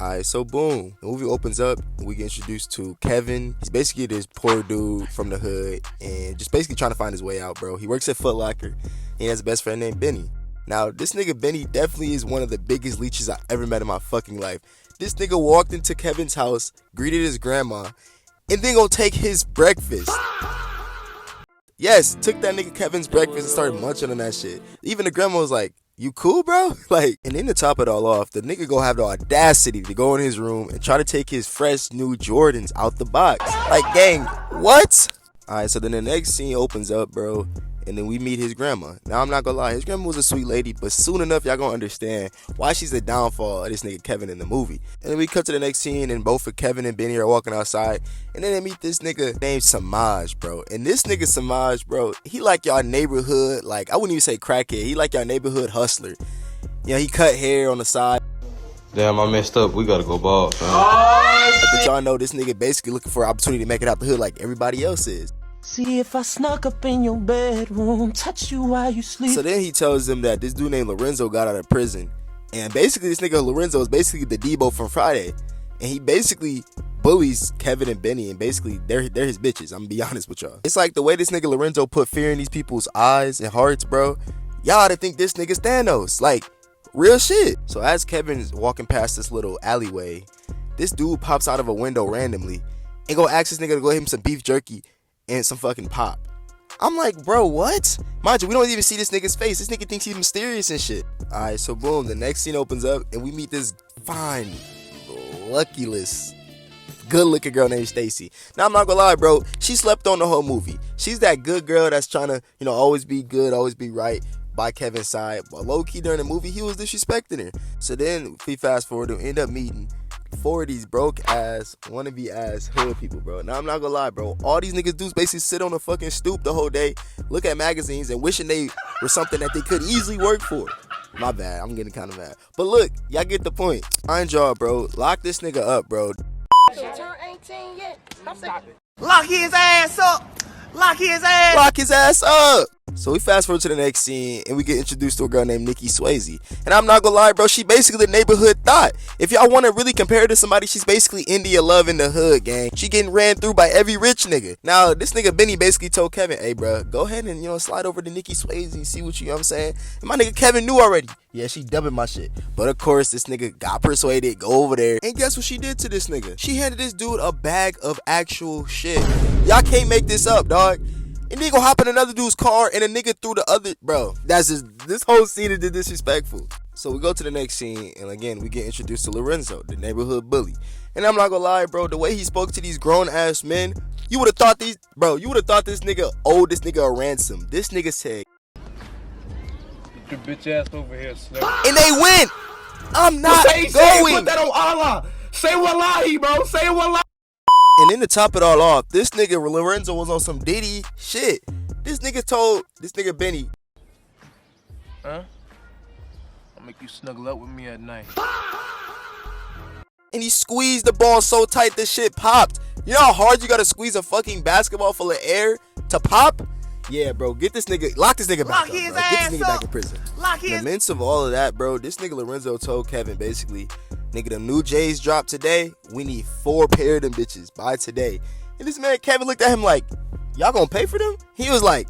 Alright, so boom. The movie opens up and we get introduced to Kevin. He's basically this poor dude from the hood and just basically trying to find his way out, bro. He works at Foot Locker. He has a best friend named Benny. Now, this nigga Benny definitely is one of the biggest leeches I ever met in my fucking life. This nigga walked into Kevin's house, greeted his grandma, and then gonna take his breakfast. Yes, took that nigga Kevin's breakfast and started munching on that shit. Even the grandma was like, you cool, bro? Like, and then to top it all off, the nigga gonna have the audacity to go in his room and try to take his fresh new Jordans out the box. Like, gang, what? Alright, so then the next scene opens up, bro, and then we meet his grandma. Now, I'm not gonna lie, his grandma was a sweet lady, but soon enough, y'all gonna understand why she's the downfall of this nigga Kevin in the movie. And then we cut to the next scene, and both of Kevin and Benny are walking outside, and then they meet this nigga named Samaj, bro. And this nigga Samaj, bro, he like y'all neighborhood, like, I wouldn't even say crackhead, he like y'all neighborhood hustler. You know, he cut hair on the side. Damn, I messed up. We gotta go bald, man. But y'all know this nigga basically looking for an opportunity to make it out the hood like everybody else is. See if I snuck up in your bedroom, touch you while you sleep. So then he tells them that this dude named Lorenzo got out of prison. And basically this nigga Lorenzo is basically the Debo from Friday. And he basically bullies Kevin and Benny, and basically they're his bitches. I'm gonna be honest with y'all. It's like the way this nigga Lorenzo put fear in these people's eyes and hearts, bro. Y'all ought to think this nigga's Thanos. Like, real shit. So as Kevin's walking past this little alleyway, this dude pops out of a window randomly and go ask this nigga to go hit him some beef jerky and some fucking pop. I'm like, bro, what? Mind you, we don't even see this nigga's face. This nigga thinks he's mysterious and shit. Alright, so boom, the next scene opens up and we meet this fine, luckyless, good looking girl named Stacy. Now, I'm not gonna lie, bro, she slept on the whole movie. She's that good girl that's trying to, you know, always be good, always be right by Kevin's side. But low key during the movie, he was disrespecting her. So then we fast forward and end up meeting 4 of these broke ass, wannabe ass hood people, bro. Now, I'm not gonna lie, bro. All these niggas do basically sit on a fucking stoop the whole day, look at magazines, and wishing they were something that they could easily work for. My bad, I'm getting kind of mad. But look, y'all get the point. Mind y'all, bro. Lock this nigga up, bro. Turn 18 yet? Stop it. Lock his ass up! Lock his ass! Lock his ass up! So we fast forward to the next scene and we get introduced to a girl named Nikki Swayze. And I'm not gonna lie, bro, she basically the neighborhood thought. If y'all want to really compare her to somebody, she's basically India Love in the hood, gang. She getting ran through by every rich nigga. Now, this nigga Benny basically told Kevin, hey, bro, go ahead and, you know, slide over to Nikki Swayze and see what you know what I'm saying. And my nigga Kevin knew already. Yeah, she dubbing my shit. But of course, this nigga got persuaded, go over there. And guess what she did to this nigga? She handed this dude a bag of actual shit. Y'all can't make this up, dog. And then go hop in another dude's car and a nigga through the other, bro. That's just, this whole scene is disrespectful. So we go to the next scene and again, we get introduced to Lorenzo, the neighborhood bully. And I'm not gonna lie, bro, the way he spoke to these grown ass men, you would have thought this nigga owed this nigga a ransom. This nigga said, get your bitch ass over here, Snake. And they went. I'm not going. Put that on Allah. Say wallahi, bro. Say wallahi. And then to top it all off, this nigga Lorenzo was on some Diddy shit. This nigga told this nigga Benny, huh? I'll make you snuggle up with me at night. And he squeezed the ball so tight this shit popped. You know how hard you gotta squeeze a fucking basketball full of air to pop? Yeah, bro, get this nigga, lock this nigga back up, bro. Get this nigga back in prison. In the midst of all of that, bro, this nigga Lorenzo told Kevin basically, nigga, them new J's dropped today. We need 4 pair of them bitches by today. And this man Kevin looked at him like, y'all gonna pay for them? He was like,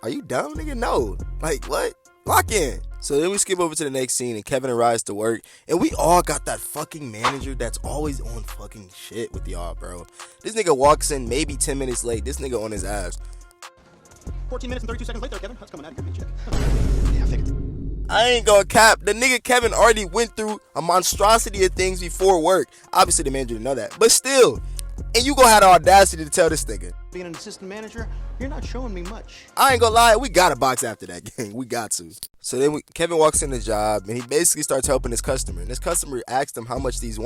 are you dumb, nigga? No. Like, what? Lock in. So then we skip over to the next scene and Kevin arrives to work. And we all got that fucking manager that's always on fucking shit with y'all, bro. This nigga walks in maybe 10 minutes late. This nigga on his ass. 14 minutes and 32 seconds later, Kevin. That's coming out of your paycheck. Yeah, I figured. I ain't gonna cap. The nigga Kevin already went through a monstrosity of things before work. Obviously, the manager didn't know that. But still. And you gonna have the audacity to tell this nigga. Being an assistant manager, you're not showing me much. I ain't gonna lie. We got a box after that, gang. We got to. So then Kevin walks in the job and he basically starts helping his customer. And this customer asked him how much these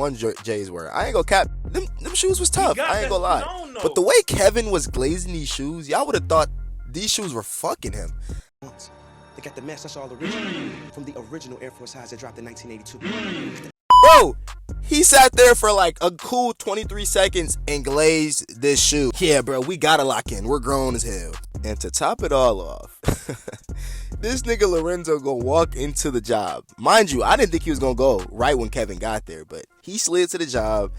J's were. I ain't gonna cap. Them shoes was tough. I ain't gonna lie. But the way Kevin was glazing these shoes, y'all would have thought these shoes were fucking him. They got the mesh, that's all original. From the original Air Force highs that dropped in 1982. Bro, he sat there for like a cool 23 seconds and glazed this shoe. Yeah, bro, we gotta lock in. We're grown as hell. And to top it all off, this nigga Lorenzo gonna walk into the job. Mind you, I didn't think he was gonna go right when Kevin got there, but he slid to the job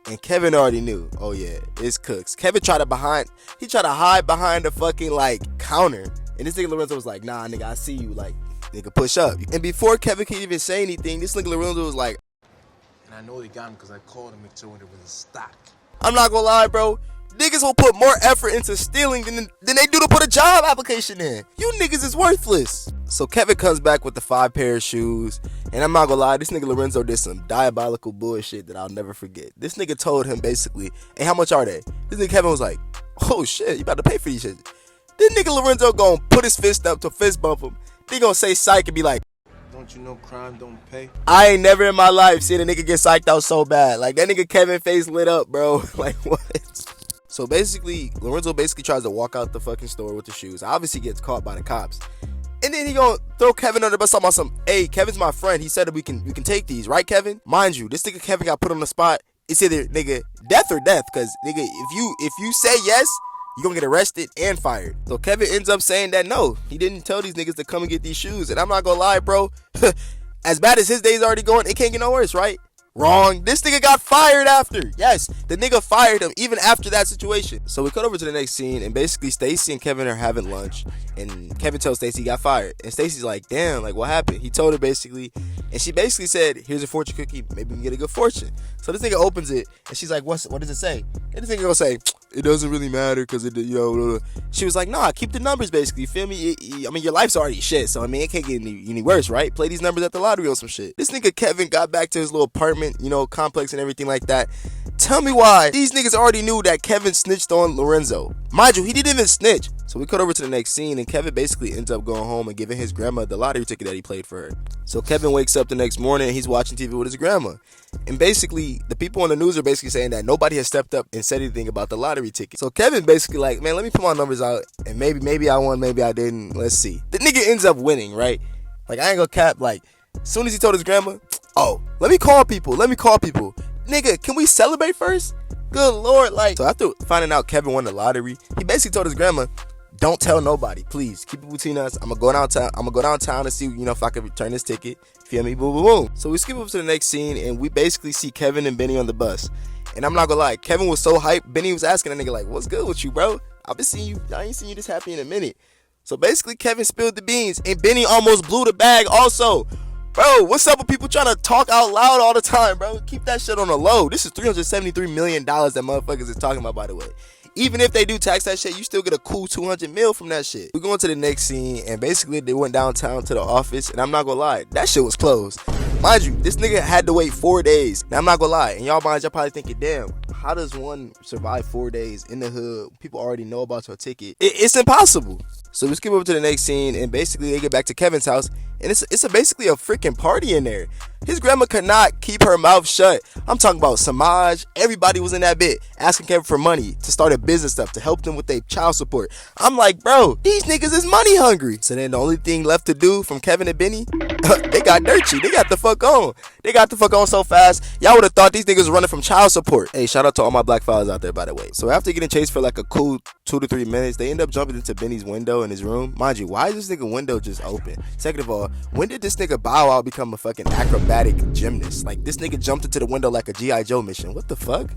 and Kevin already knew. Oh yeah, it's cooks. Kevin tried to hide behind the fucking like counter. And this nigga Lorenzo was like, nah, nigga, I see you. Like, nigga, push up. And before Kevin could even say anything, this nigga Lorenzo was like, And I know they got him because I called him and told him it was in stock. I'm not gonna lie, bro. Niggas will put more effort into stealing than they do to put a job application in. You niggas is worthless. So Kevin comes back with the 5 pair of shoes. And I'm not gonna lie, this nigga Lorenzo did some diabolical bullshit that I'll never forget. This nigga told him basically, hey, how much are they? This nigga Kevin was like, oh shit, you about to pay for these shit. This nigga Lorenzo gonna put his fist up to fist bump him. They gonna say psych and be like, Don't you know crime don't pay? I ain't never in my life seen a nigga get psyched out so bad. Like, that nigga Kevin face lit up, bro. Like, what? So basically, Lorenzo basically tries to walk out the fucking store with the shoes. Obviously gets caught by the cops. And then he gonna throw Kevin under the bus talking about some, hey, Kevin's my friend. He said that we can take these, right, Kevin? Mind you, this nigga Kevin got put on the spot. It's either, nigga, death or death. Cause, nigga, if you say yes, you're gonna get arrested and fired. So Kevin ends up saying that no, he didn't tell these niggas to come and get these shoes. And I'm not gonna lie, bro. As bad as his day's already going, it can't get no worse, right? Wrong. This nigga got fired after. Yes, the nigga fired him even after that situation. So we cut over to the next scene, and basically Stacy and Kevin are having lunch, and Kevin tells Stacy he got fired, and Stacy's like, damn, like what happened? He told her basically, and she basically said, here's a fortune cookie, maybe we can get a good fortune. So this nigga opens it, and she's like, what does it say? And this nigga gonna say, it doesn't really matter because it, you know. She was like, nah, keep the numbers basically. You feel me? I mean, your life's already shit, so I mean, it can't get any worse, right? Play these numbers at the lottery or some shit. This nigga Kevin got back to his little apartment, you know, complex and everything like that. Tell me why these niggas already knew that Kevin snitched on Lorenzo. Mind you, he didn't even snitch. So we cut over to the next scene, and Kevin basically ends up going home and giving his grandma the lottery ticket that he played for her. So Kevin wakes up the next morning and he's watching TV with his grandma. And basically, the people on the news are basically saying that nobody has stepped up and said anything about the lottery ticket. So Kevin basically like, man, let me put my numbers out, and maybe I won, maybe I didn't. Let's see. The nigga ends up winning, right? Like, I ain't gonna cap. Like, as soon as he told his grandma, oh, let me call people. Nigga, can we celebrate first? Good Lord. Like, so after finding out Kevin won the lottery, he basically told his grandma, don't tell nobody, please. Keep it between us. I'm gonna go downtown and see, you know, if I can return this ticket. Feel me? Boom, boom, boom. So we skip up to the next scene, and we basically see Kevin and Benny on the bus. And I'm not gonna lie, Kevin was so hyped. Benny was asking that nigga like, what's good with you, bro? I ain't seen you this happy in a minute. So basically, Kevin spilled the beans, and Benny almost blew the bag also. Bro, what's up with people trying to talk out loud all the time, bro? Keep that shit on the low. This is $373 million that motherfuckers is talking about, by the way. Even if they do tax that shit, you still get a cool 200 mil from that shit. We go into the next scene, and basically they went downtown to the office, and I'm not gonna lie, that shit was closed. Mind you, this nigga had to wait 4 days. Now I'm not gonna lie, in y'all minds, y'all probably thinking, damn, how does one survive 4 days in the hood? People already know about your ticket. It's impossible. So we skip over to the next scene, and basically they get back to Kevin's house, and it's basically a freaking party in there. His grandma could not keep her mouth shut. I'm talking about Samaj. Everybody was in that bit asking Kevin for money to start a business stuff to help them with their child support. I'm like, bro, these niggas is money hungry. So then the only thing left to do from Kevin and Benny, they got dirty. They got the fuck on. They got the fuck on so fast. Y'all would have thought these niggas were running from child support. Hey, shout out to all my black fathers out there, by the way. So after getting chased for like a cool 2 to 3 minutes, they end up jumping into Benny's window in his room. Mind you, why is this nigga window just open? Second of all, when did this nigga Bow Wow become a fucking acrobatic gymnast? Like, this nigga jumped into the window like a G.I. Joe mission. What the fuck?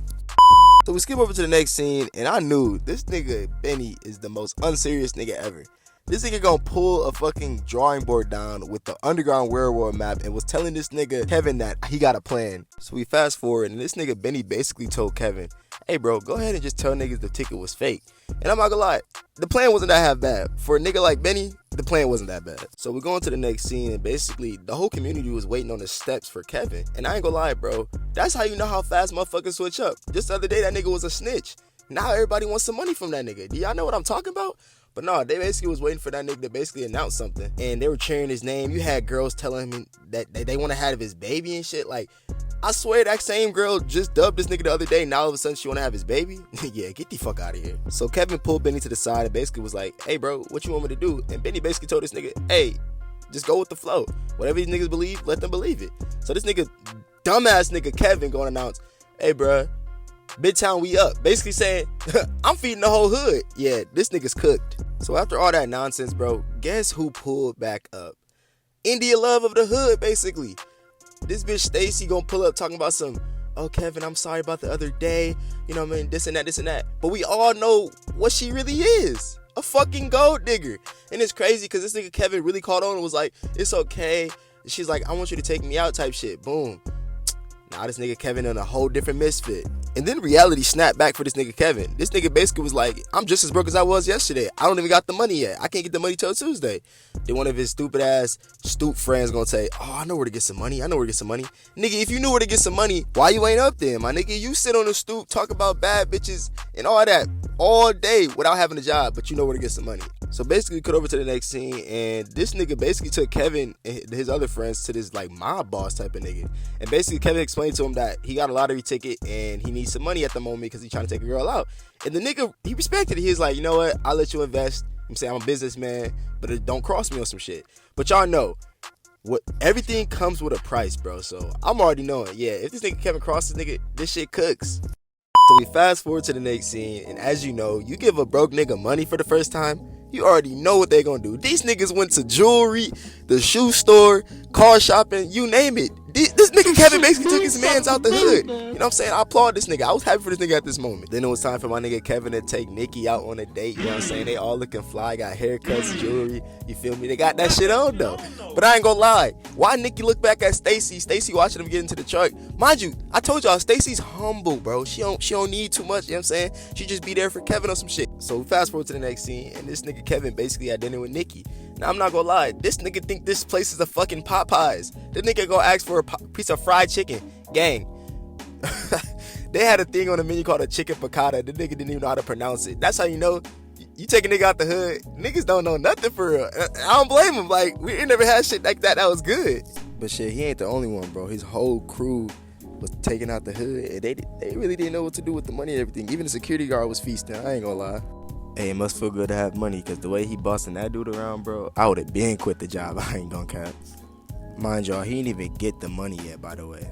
So we skip over to the next scene, and I knew this nigga Benny is the most unserious nigga ever. This nigga gonna pull a fucking drawing board down with the underground railroad map and was telling this nigga Kevin that he got a plan. So we fast forward, and this nigga Benny basically told Kevin, hey bro, go ahead and just tell niggas the ticket was fake. And I'm not gonna lie, the plan wasn't that half bad. For a nigga like Benny, the plan wasn't that bad. So we're going to the next scene, and basically the whole community was waiting on the steps for Kevin. And I ain't gonna lie, bro, that's how you know how fast motherfuckers switch up. Just the other day, that nigga was a snitch. Now everybody wants some money from that nigga. Do y'all know what I'm talking about? But no, they basically was waiting for that nigga to basically announce something. And they were cheering his name. You had girls telling him that they want to have his baby and shit. Like, I swear that same girl just dubbed this nigga the other day. Now all of a sudden she want to have his baby? Yeah, get the fuck out of here. So Kevin pulled Benny to the side and basically was like, hey bro, what you want me to do? And Benny basically told this nigga, hey, just go with the flow. Whatever these niggas believe, let them believe it. So this nigga, dumbass nigga Kevin gonna announce, hey bro, Midtown we up. Basically saying, I'm feeding the whole hood. Yeah, this nigga's cooked. So after all that nonsense, bro, guess who pulled back up? India Love of the hood, basically. This bitch Stacy gonna pull up talking about some, oh, Kevin, I'm sorry about the other day. You know what I mean? This and that, this and that. But we all know what she really is. A fucking gold digger. And it's crazy because this nigga Kevin really caught on and was like, it's okay. And she's like, I want you to take me out type shit. Boom. Now this nigga Kevin in a whole different misfit. And then reality snapped back for this nigga Kevin. This nigga basically was like, I'm just as broke as I was yesterday. I don't even got the money yet. I can't get the money till Tuesday. Then one of his stupid ass friends gonna say, oh, I know where to get some money. Nigga, if you knew where to get some money, why you ain't up there, my nigga? You sit on the stoop, talk about bad bitches and all that all day without having a job, but you know where to get some money. So basically, we cut over to the next scene, and this nigga basically took Kevin and his other friends to this like mob boss type of nigga. And basically, Kevin explained to him that he got a lottery ticket and he needs some money at the moment because he's trying to take a girl out. And the nigga, he respected it. He was like, you know what? I'll let you invest. I'm saying I'm a businessman, but don't cross me on some shit. But y'all know, everything comes with a price, bro. So I'm already knowing, yeah, if this nigga Kevin crosses nigga, this shit cooks. So we fast forward to the next scene, and as you know, you give a broke nigga money for the first time, you already know what they gonna do. These niggas went to jewelry, the shoe store, car shopping, you name it. This nigga Kevin basically took his mans out the hood. You know what I'm saying? I applaud this nigga. I was happy for this nigga at this moment. Then it was time for my nigga Kevin to take Nikki out on a date. You know what I'm saying? They all looking fly, got haircuts, jewelry. You feel me? They got that shit on though. But I ain't gonna lie. Why Nikki look back at Stacy watching them get into the truck? Mind you, I told y'all Stacy's humble, bro. She don't need too much. You know what I'm saying? She just be there for Kevin on some shit. So fast forward to the next scene, and this nigga Kevin basically had dinner with Nikki. Now I'm not gonna lie, this nigga think this place is a fucking Popeyes. This nigga go ask for a piece of fried chicken. Gang. They had a thing on the menu called a chicken piccata. The nigga didn't even know how to pronounce it. That's how you know you take a nigga out the hood. Niggas don't know nothing for real. I don't blame him. Like, we never had shit like that was good. But shit, he ain't the only one, bro. His whole crew was taken out the hood, and they really didn't know what to do with the money and everything. Even the security guard was feasting. I ain't gonna lie. Hey, it must feel good to have money, because the way he bossing that dude around, bro, I would have been quit the job. I ain't gonna cap. Mind y'all, he didn't even get the money yet, by the way.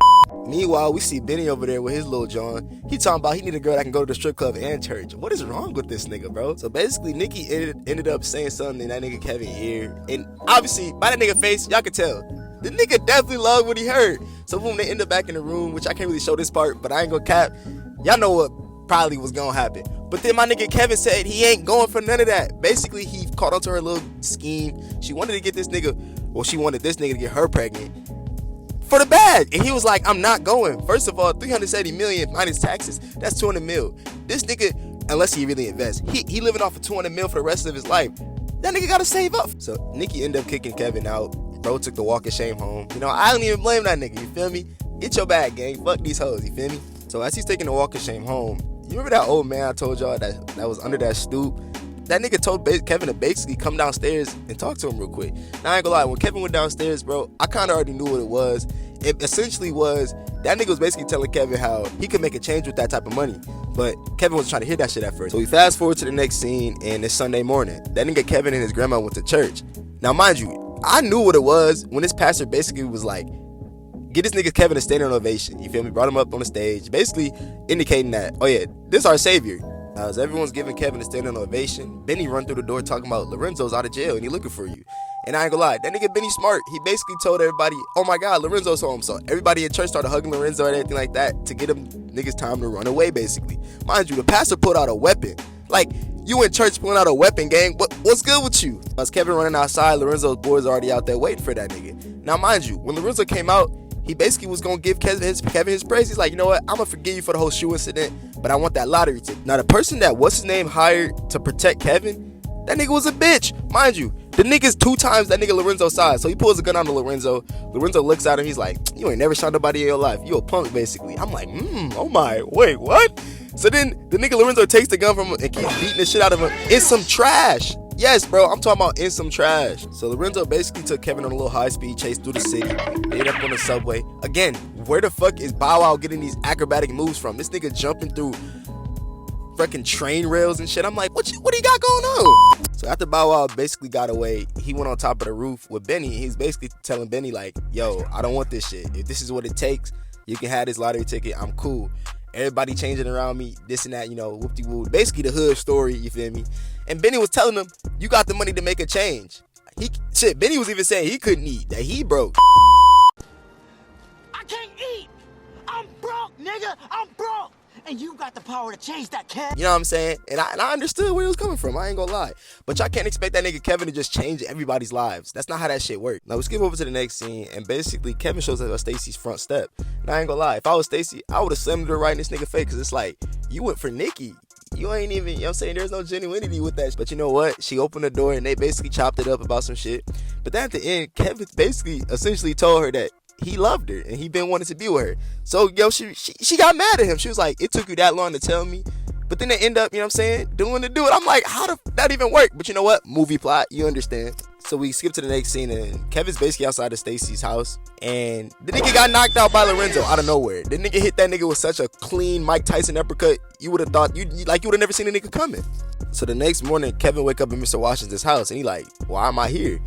Meanwhile, we see Benny over there with his little John. He talking about he need a girl that can go to the strip club and church. What is wrong with this nigga, bro? So basically, Nikki ended up saying something in that nigga Kevin's ear. And obviously, by that nigga face, y'all could tell. The nigga definitely loved what he heard. So boom, they end up back in the room, which I can't really show this part, but I ain't gonna cap. Y'all know what probably was gonna happen. But then my nigga Kevin said he ain't going for none of that. Basically, he caught onto her little scheme. She wanted to get this nigga, well, she wanted this nigga to get her pregnant for the bag. And he was like, I'm not going. First of all, 370 million minus taxes, that's 200 mil. This nigga, unless he really invests, he living off of 200 mil for the rest of his life. That nigga gotta save up. So Nikki ended up kicking Kevin out. Bro took the walk of shame home. You know, I don't even blame that nigga, you feel me? Get your bag, gang. Fuck these hoes, you feel me? So as he's taking the walk of shame home, you remember that old man I told y'all that was under that stoop? That nigga told Kevin to basically come downstairs and talk to him real quick. Now, I ain't gonna lie, when Kevin went downstairs, bro, I kind of already knew what it was. It essentially was, that nigga was basically telling Kevin how he could make a change with that type of money. But Kevin was trying to hear that shit at first. So we fast forward to the next scene, and it's Sunday morning. That nigga Kevin and his grandma went to church. Now, mind you, I knew what it was when this pastor basically was like, get this nigga Kevin a standing ovation. You feel me? Brought him up on the stage, basically indicating that, oh yeah, this is our savior. As everyone's giving Kevin a standing ovation, Benny run through the door talking about Lorenzo's out of jail and he looking for you. And I ain't gonna lie, that nigga Benny smart. He basically told everybody, oh my God, Lorenzo's home. So everybody in church started hugging Lorenzo and everything like that to get him niggas time to run away, basically. Mind you, the pastor pulled out a weapon. Like, you in church pulling out a weapon, gang. What's good with you? As Kevin running outside, Lorenzo's boys already out there waiting for that nigga. Now, mind you, when Lorenzo came out, he basically was gonna give Kevin his praise. He's like, you know what? I'm gonna forgive you for the whole shoe incident, but I want that lottery ticket. Now, the person that what's his name hired to protect Kevin, that nigga was a bitch. Mind you, the nigga's 2 times that nigga Lorenzo's size. So he pulls a gun on Lorenzo. Lorenzo looks at him. He's like, you ain't never shot nobody in your life. You a punk, basically. I'm like, oh my, wait, what? So then the nigga Lorenzo takes the gun from him and keeps beating the shit out of him in some trash. Yes, bro, I'm talking about in some trash. So Lorenzo basically took Kevin on a little high-speed chase through the city. They ended up on the subway. Again, where the fuck is Bow Wow getting these acrobatic moves from? This nigga jumping through freaking train rails and shit. I'm like, what do you got going on? So after Bow Wow basically got away, he went on top of the roof with Benny. He's basically telling Benny like, yo, I don't want this shit. If this is what it takes, you can have this lottery ticket. I'm cool. everybody changing around me, this and that, you know, whoop-de-woo. Basically the hood story, you feel me? And Benny was telling him, you got the money to make a change. Benny was even saying he couldn't eat, that he broke. I can't eat. I'm broke, nigga. I'm broke. And you got the power to change that, kid. You know what I'm saying? And I understood where he was coming from. I ain't gonna lie. But y'all can't expect that nigga Kevin to just change everybody's lives. That's not how that shit works. Now we skip over to the next scene, and basically Kevin shows up at Stacy's front step. And I ain't gonna lie, if I was Stacy, I would have slammed her right in this nigga face, because it's like, you went for Nikki. You ain't even, you know what I'm saying? There's no genuinity with that. But you know what? She opened the door and they basically chopped it up about some shit. But then at the end, Kevin basically essentially told her that he loved her and he been wanting to be with her. So yo, she got mad at him. She was like, it took you that long to tell me. But then they end up, you know what I'm saying, doing it. I'm like, how the that even work? But you know what? Movie plot, you understand. So we skip to the next scene, and Kevin's basically outside of Stacy's house, and the nigga got knocked out by Lorenzo out of nowhere. The nigga hit that nigga with such a clean Mike Tyson uppercut, you would have thought, you would have never seen a nigga coming. So the next morning, Kevin wake up in Mr. Washington's house, and he like, why am I here?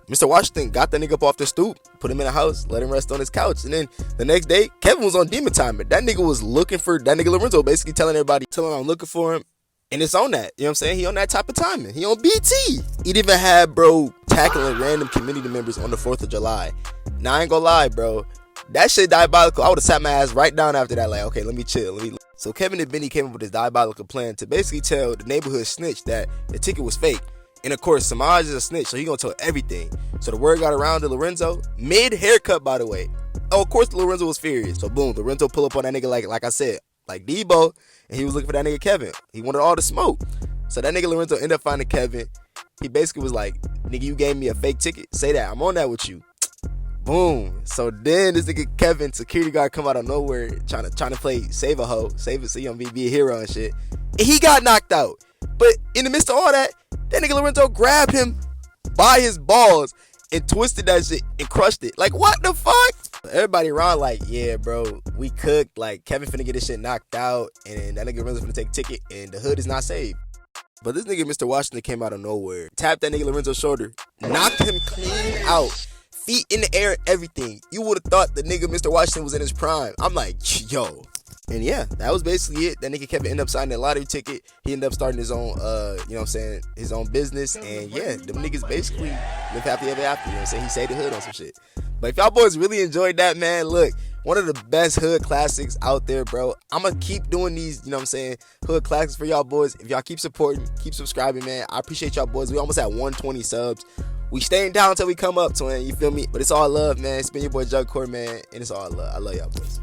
Mr. Washington got that nigga up off the stoop, put him in the house, let him rest on his couch. And then the next day, Kevin was on demon time. That nigga was looking for that nigga Lorenzo, basically telling everybody, telling him I'm looking for him. And it's on that, you know what I'm saying? He on that type of timing. He on BT. He'd even had, bro, tackling random community members on the 4th of July. Now, I ain't gonna lie, bro. That shit diabolical. I would have sat my ass right down after that, like, okay, let me chill. So Kevin and Benny came up with this diabolical plan to basically tell the neighborhood snitch that the ticket was fake. And of course, Samaj is a snitch, so he gonna tell everything. So the word got around to Lorenzo, mid-haircut, by the way. Oh, of course, Lorenzo was furious. So boom, Lorenzo pull up on that nigga like I said, like Debo, and he was looking for that nigga Kevin. He wanted all the smoke. So that nigga Lorenzo ended up finding Kevin. He basically was like, nigga, you gave me a fake ticket. Say that. I'm on that with you. Boom. So then this nigga Kevin, security guard, come out of nowhere trying to play save a hoe, save it so you don't be a hero and shit. And he got knocked out. But in the midst of all that nigga Lorenzo grabbed him by his balls and twisted that shit and crushed it. Like, what the fuck? Everybody around like, yeah, bro, we cooked. Like, Kevin finna get this shit knocked out, and that nigga Lorenzo finna take a ticket, and the hood is not saved. But this nigga Mr. Washington came out of nowhere, tapped that nigga Lorenzo's shoulder, knocked him clean out, feet in the air, everything. You would have thought the nigga Mr. Washington was in his prime. I'm like, yo. And yeah, that was basically it. That nigga Kevin ended up signing a lottery ticket. He ended up starting his own, you know what I'm saying, his own business. And yeah, them niggas basically live happy ever after. You know what I'm saying? He saved the hood on some shit. But if y'all boys really enjoyed that, man, look, one of the best hood classics out there, bro. I'm going to keep doing these, you know what I'm saying, hood classics for y'all boys. If y'all keep supporting, keep subscribing, man. I appreciate y'all boys. We almost at 120 subs. We staying down until we come up, twin. You feel me? But it's all love, man. It's been your boy Jug Core, man. And it's all love. I love y'all boys.